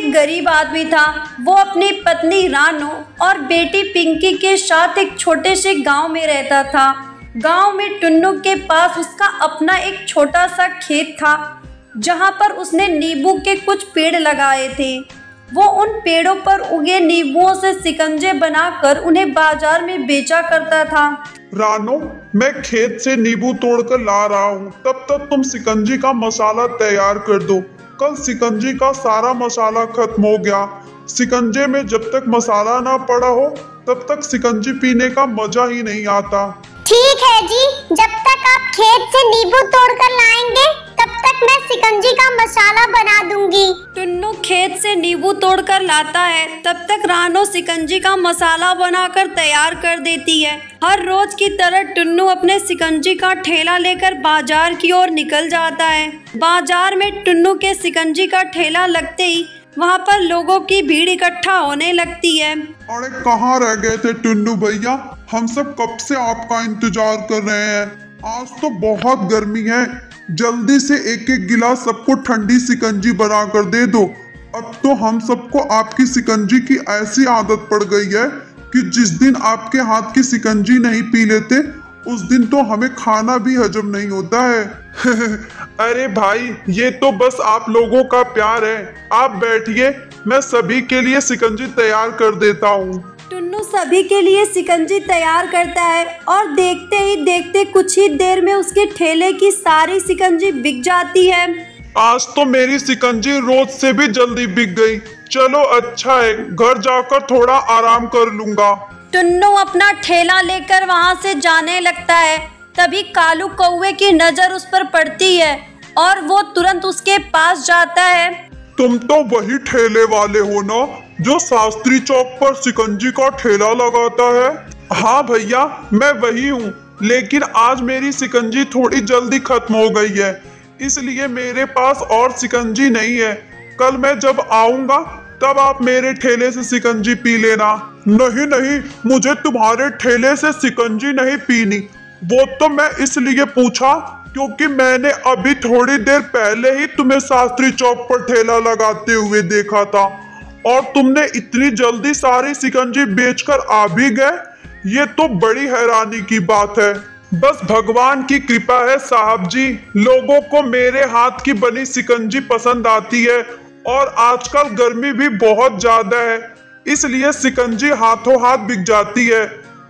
एक गरीब आदमी था। वो अपनी पत्नी रानो और बेटी पिंकी के साथ एक छोटे से गांव में रहता था। गांव में टुन्नू के पास उसका अपना एक छोटा सा खेत था, जहां पर उसने नींबू के कुछ पेड़ लगाए थे। वो उन पेड़ों पर उगे नींबुओं से शिकंजे बनाकर उन्हें बाजार में बेचा करता था। रानो, मैं खेत से नींबू तोड़कर ला रहा हूँ, तब तक तुम शिकंजी का मसाला तैयार कर दो। कल शिकंजी का सारा मसाला खत्म हो गया। शिकंजे में जब तक मसाला ना पड़ा हो तब तक शिकंजी पीने का मजा ही नहीं आता। ठीक है जी, जब तक आप खेत से नींबू तोड़कर लाएंगे तब तक मैं शिकंजी का मसाला बना दूंगी। टुन्नू खेत से नींबू तोड़कर लाता है, तब तक रानो शिकंजी का मसाला बनाकर तैयार कर देती है। हर रोज की तरह टुन्नू अपने शिकंजी का ठेला लेकर बाजार की ओर निकल जाता है। बाजार में टुन्नू के शिकंजी का ठेला लगते ही वहाँ पर लोगों की भीड़ इकट्ठा होने लगती है। अरे कहाँ रह गए थे टुन्नू भैया, हम सब कब से आपका इंतजार कर रहे हैं। आज तो बहुत गर्मी है, जल्दी से एक एक गिलास सबको ठंडी शिकंजी बना कर दे दो। अब तो हम सबको आपकी शिकंजी की ऐसी आदत पड़ गई है कि जिस दिन आपके हाथ की शिकंजी नहीं पी लेते उस दिन तो हमें खाना भी हजम नहीं होता है। अरे भाई, ये तो बस आप लोगों का प्यार है। आप बैठिए, मैं सभी के लिए शिकंजी तैयार कर देता हूँ। टुन्नू सभी के लिए शिकंजी तैयार करता है और देखते ही देखते कुछ ही देर में उसके ठेले की सारी शिकंजी बिक जाती है। आज तो मेरी शिकंजी रोज से भी जल्दी बिक गई। चलो अच्छा है, घर जाकर थोड़ा आराम कर लूंगा। टुन्नू अपना ठेला लेकर वहां से जाने लगता है। तभी कालू कौवे की नजर उस पर पड़ती है और वो तुरंत उसके पास जाता है। तुम तो वही ठेले वाले हो ना जो शास्त्री चौक पर शिकंजी का ठेला लगाता है? हाँ भैया, मैं वही हूँ, लेकिन आज मेरी शिकंजी थोड़ी जल्दी खत्म हो गई है, इसलिए मेरे पास और शिकंजी नहीं है। कल मैं जब आऊंगा तब आप मेरे ठेले से शिकंजी पी लेना। नहीं नहीं, मुझे तुम्हारे ठेले से शिकंजी नहीं पीनी। वो तो मैं इसलिए पूछा क्योंकि मैंने अभी थोड़ी देर पहले ही तुम्हें शास्त्री चौक पर ठेला लगाते हुए देखा था और तुमने इतनी जल्दी सारी शिकंजी बेचकर आ भी गए। ये तो बड़ी हैरानी की बात है। बस भगवान की कृपा है साहब जी, लोगों को मेरे हाथ की बनी शिकंजी पसंद आती है और आजकल गर्मी भी बहुत ज्यादा है, इसलिए शिकंजी हाथों हाथ बिक जाती है।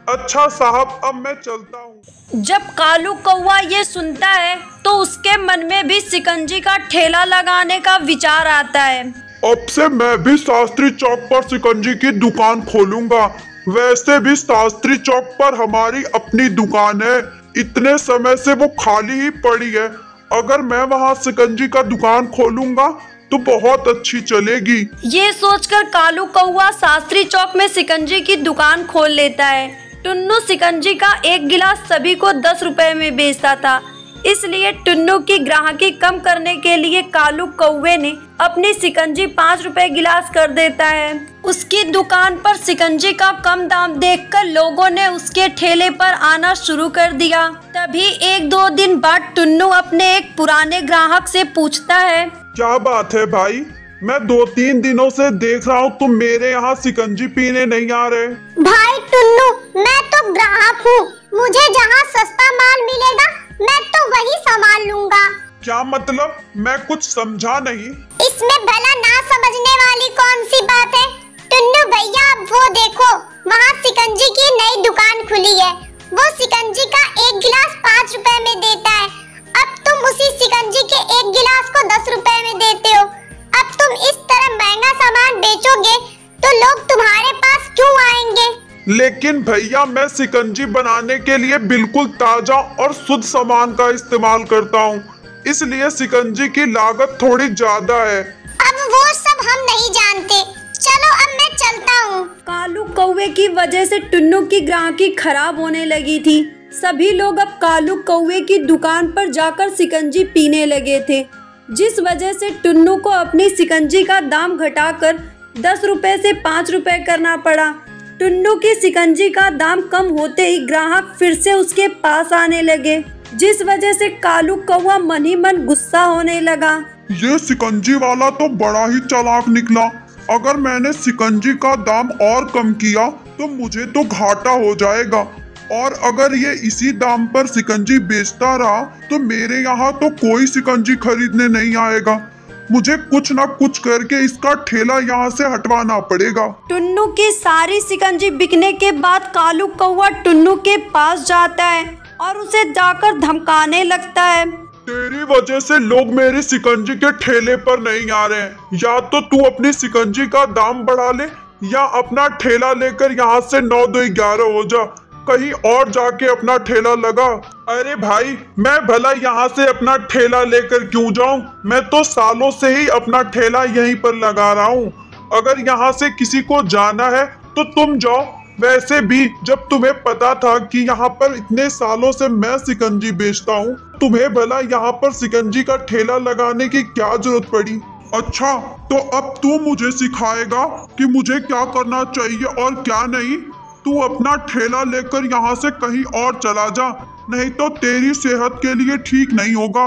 अच्छा साहब, अब मैं चलता हूँ। जब कालू कौवा ये सुनता है तो उसके मन में भी शिकंजी का ठेला लगाने का विचार आता है। अब से मैं भी शास्त्री चौक पर शिकंजी की दुकान खोलूंगा। वैसे भी शास्त्री चौक पर हमारी अपनी दुकान है, इतने समय से वो खाली ही पड़ी है। अगर मैं वहाँ शिकंजी का दुकान खोलूंगा तो बहुत अच्छी चलेगी। ये सोचकर कालू कौवा शास्त्री चौक में शिकंजी की दुकान खोल लेता है। टुन्नू शिकंजी का एक गिलास सभी को 10 रुपए में बेचता था, इसलिए टुन्नू की ग्राहकी कम करने के लिए कालू कौवे ने अपनी शिकंजी 5 रुपए गिलास कर देता है। उसकी दुकान पर शिकंजी का कम दाम देखकर लोगों ने उसके ठेले पर आना शुरू कर दिया। तभी 1-2 दिन बाद टुन्नू अपने एक पुराने ग्राहक से पूछता है, क्या बात है भाई, मैं 2-3 दिनों से देख रहा हूँ तुम मेरे यहाँ शिकंजी पीने नहीं आ रहे। भाई टुन्नू, मैं तो ग्राहक हूँ, मुझे जहाँ सस्ता माल मिलेगा मैं तो वही सामान लूंगा। क्या मतलब? मैं कुछ समझा नहीं। इसमें भला ना समझने वाली कौन सी बात है? टुन्नू भैया, अब वो देखो, वहाँ शिकंजी की नई दुकान खुली है। वो शिकंजी का एक गिलास 5 रुपए में देता है। अब तुम उसी शिकंजी के एक गिलास को 10 रुपए में देते हो। अब तुम इस तरह महंगा सामान बेचोगे तो लोग तुम्हारे पास क्यों आएंगे? लेकिन भैया, मैं शिकंजी बनाने के लिए बिल्कुल ताजा और शुद्ध सामान का इस्तेमाल करता हूँ, इसलिए शिकंजी की लागत थोड़ी ज्यादा है। अब वो सब हम नहीं जानते, चलो अब मैं चलता हूँ। कालू कौवे की वजह से टुन्नू की ग्राहकी खराब होने लगी थी। सभी लोग अब कालू कौवे की दुकान पर जाकर शिकंजी पीने लगे थे, जिस वजह से टुन्नू को अपनी शिकंजी का दाम घटाकर 10 रुपए से 5 रुपए करना पड़ा। टुन्नू की शिकंजी का दाम कम होते ही ग्राहक फिर से उसके पास आने लगे, जिस वजह से कालू कौवा मन ही मन गुस्सा होने लगा। ये शिकंजी वाला तो बड़ा ही चालाक निकला, अगर मैंने शिकंजी का दाम और कम किया तो मुझे तो घाटा हो जाएगा, और अगर ये इसी दाम पर शिकंजी बेचता रहा तो मेरे यहाँ तो कोई शिकंजी खरीदने नहीं आएगा। मुझे कुछ ना कुछ करके इसका ठेला यहाँ से हटवाना पड़ेगा। टुन्नू की सारी शिकंजी बिकने के बाद कालू कौवा टुन्नू के पास जाता है और उसे जाकर धमकाने लगता है। तेरी वजह से लोग मेरी शिकंजी के ठेले पर नहीं आ रहे हैं। या तो तू अपनी शिकंजी का दाम बढ़ा ले या अपना ठेला लेकर यहाँ से 9 2 11 हो जा, कहीं और जाके अपना ठेला लगा। अरे भाई, मैं भला यहाँ से अपना ठेला लेकर क्यों जाऊं? मैं तो सालों से ही अपना ठेला यहीं पर लगा रहा हूँ। अगर यहाँ से किसी को जाना है तो तुम जाओ। वैसे भी जब तुम्हें पता था कि यहाँ पर इतने सालों से मैं शिकंजी बेचता हूँ, तुम्हें भला यहाँ पर शिकंजी का ठेला लगाने की क्या जरूरत पड़ी? अच्छा, तो अब तू मुझे सिखाएगा कि मुझे क्या करना चाहिए और क्या नहीं। तू अपना ठेला लेकर यहाँ से कहीं और चला जा, नहीं तो तेरी सेहत के लिए ठीक नहीं होगा।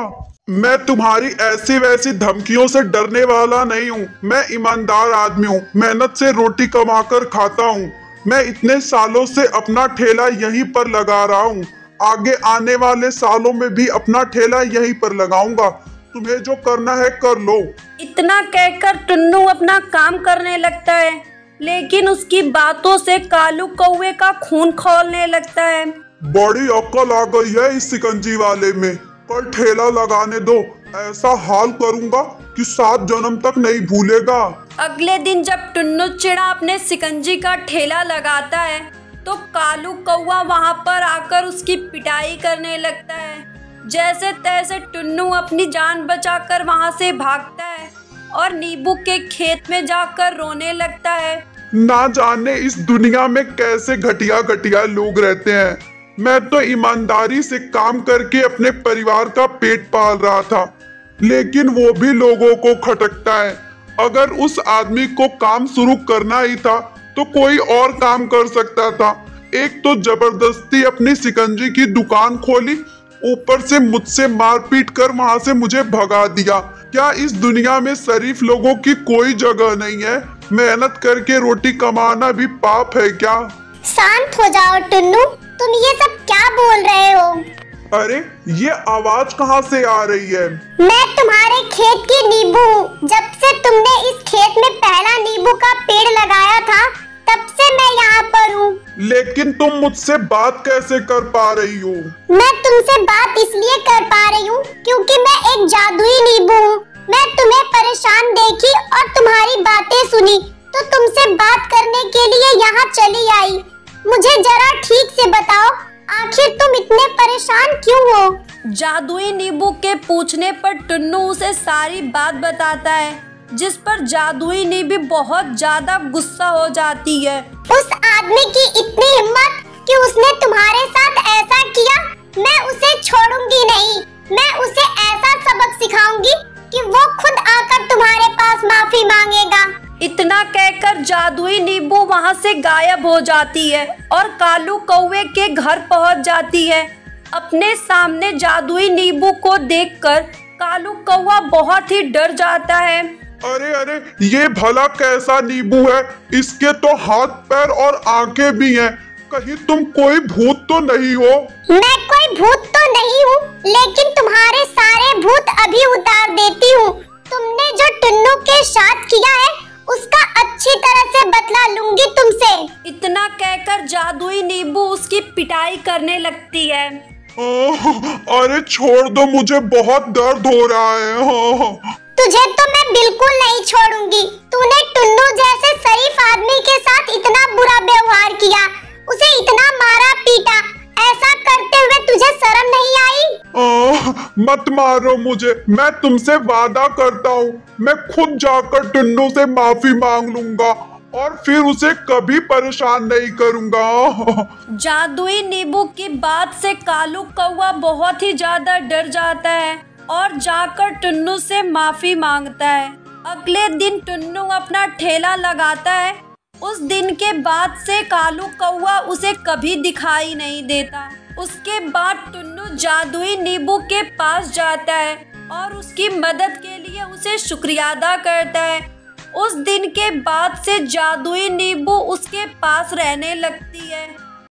मैं तुम्हारी ऐसी वैसी धमकियों से डरने वाला नहीं हूँ। मैं ईमानदार आदमी हूँ, मेहनत से रोटी कमाकर खाता हूँ। मैं इतने सालों से अपना ठेला यहीं पर लगा रहा हूँ। आगे आने वाले सालों में भी अपना ठेला यहीं पर लगाऊंगा। तुम्हें जो करना है कर लो। इतना कहकर टुन्नू अपना काम करने लगता है, लेकिन उसकी बातों से कालू कौवे का खून खौलने लगता है। बड़ी अक्ल आ गई है इस शिकंजी वाले में। कल ठेला लगाने दो, ऐसा हाल करूंगा कि 7 जन्म तक नहीं भूलेगा। अगले दिन जब टुन्नू चिड़ा अपने शिकंजी का ठेला लगाता है तो कालू कौवा वहां पर आकर उसकी पिटाई करने लगता है। जैसे तैसे टुन्नू अपनी जान बचाकर वहां से भागता है और नींबू के खेत में जाकर रोने लगता है। ना जाने इस दुनिया में कैसे घटिया घटिया लोग रहते हैं। मैं तो ईमानदारी से काम करके अपने परिवार का पेट पाल रहा था, लेकिन वो भी लोगों को खटकता है। अगर उस आदमी को काम शुरू करना ही था तो कोई और काम कर सकता था। एक तो जबरदस्ती अपनी शिकंजी की दुकान खोली, ऊपर से मुझसे मारपीट कर वहां से मुझे भगा दिया। क्या इस दुनिया में शरीफ लोगों की कोई जगह नहीं है? मेहनत करके रोटी कमाना भी पाप है क्या? शांत हो जाओ टुन्नू, तुम ये सब क्या बोल रहे हो? अरे, ये आवाज कहाँ से आ रही है? मैं तुम्हारे खेत की नींबू हूँ। जब से तुमने इस खेत में पहला नींबू का पेड़ लगाया था, तब से मैं यहाँ पर हूँ। लेकिन तुम मुझसे बात कैसे कर पा रही हो? मैं तुमसे बात इसलिए कर पा रही हूँ क्योंकि मैं एक जादुई नींबू हूँ। मैं तुम्हें परेशान देखी और तुम्हारी बातें सुनी तो तुमसे बात करने के लिए यहाँ चली आई। मुझे जरा ठीक से बताओ, आखिर तुम इतने परेशान क्यों हो? जादुई नींबू के पूछने पर टुन्नू उसे सारी बात बताता है, जिस पर जादुई नींबू बहुत ज्यादा गुस्सा हो जाती है। उस आदमी की इतनी हिम्मत कि उसने तुम्हारे साथ ऐसा किया, मैं उसे छोड़ूंगी नहीं। मैं उसे ऐसा सबक सिखाऊंगी कि वो खुद आकर तुम्हारे पास माफी मांगेगा। इतना कहकर जादुई नींबू वहां से गायब हो जाती है और कालू कौवे के घर पहुंच जाती है। अपने सामने जादुई नींबू को देखकर कालू कौवा बहुत ही डर जाता है। अरे अरे, ये भला कैसा नींबू है? इसके तो हाथ पैर और आंखें भी हैं। कहीं तुम कोई भूत तो नहीं हो? मैं कोई भूत तो नहीं हूँ, लेकिन तुम्हारे सारे भूत अभी उतार देती हूँ। तुमने जो टुन्नू के साथ किया है उसका अच्छी तरह से बदला लूंगी तुमसे। इतना कहकर जादुई नींबू उसकी पिटाई करने लगती है। अरे छोड़ दो, मुझे बहुत दर्द हो रहा है। तुझे तो मैं बिल्कुल नहीं छोड़ूंगी। तूने टुन्नू जैसे शरीफ आदमी के साथ इतना बुरा व्यवहार किया, उसे इतना मारा पीटा, ऐसा करते हुए तुझे शर्म नहीं आई? मत मारो मुझे, मैं तुमसे वादा करता हूँ मैं खुद जाकर टुन्नू से माफी मांग लूंगा और फिर उसे कभी परेशान नहीं करूंगा। जादुई नींबू की बात से कालू कौवा बहुत ही ज्यादा डर जाता है और जाकर टुन्नू से माफी मांगता है। अगले दिन टुन्नू अपना ठेला लगाता है। उस दिन के बाद से कालू कौवा उसे कभी दिखाई नहीं देता। उसके बाद टुन्नू जादुई नींबू के पास जाता है और उसकी मदद के लिए उसे शुक्रिया अदा करता है। उस दिन के बाद से जादुई नींबू उसके पास रहने लगती है।